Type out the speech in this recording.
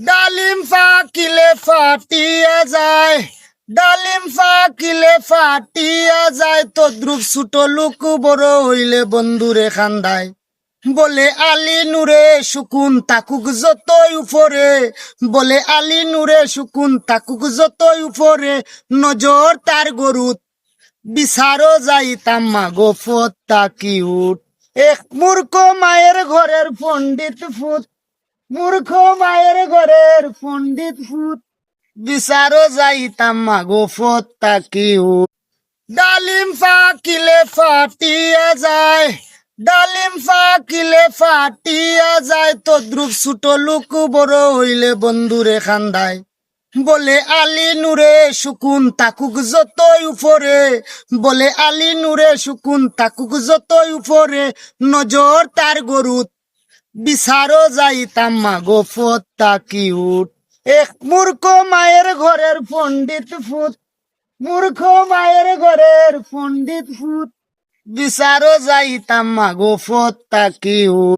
ডালিম ফাকিলে ফাটিয়া যায়, ডালিম ফাকিলে ফাটিয়া যায়, তদ্রুপ ছোট লোক বড় হইলে বন্ধুরে খান্দায়। বলে আলী নূরে সুকুন তাকুক যতই উপরে, বলে আলী নূরে সুকুন তাকুক যতই উপরে, নজর তার গরুত বিচারও যাইতাম মাগো ফত তাকি উঠ। এক মূর্খ মায়ের ঘরের পণ্ডিত ফুত, মূর্খ মায়ের ঘরের পণ্ডিত ফুত, বিচারও যাইতাম মাগো ফত তাকি উঠ। ডালিম ফাকিলে ফাটিয়া যায়, ডালিম ফাকিলে ফাটিয়া যায়, তদ্রুপ ছোট লোক বড় হইলে বন্ধুরে খান্দায়। বলে আলী নূরে সুকুন তাকুক যতই উপরে, বলে আলী নূরে সুকুন তাকুক যতই উপরে, নজর তার গরুত বিচারও যাইতাম মাগো ফত তাকি উঠ। এক মূর্খ মায়ের ঘরের পণ্ডিত ফুত, মূর্খ মায়ের ঘরের পণ্ডিত ফুত, বিচারও যাইতাম মাগো ফত তাকি উঠ।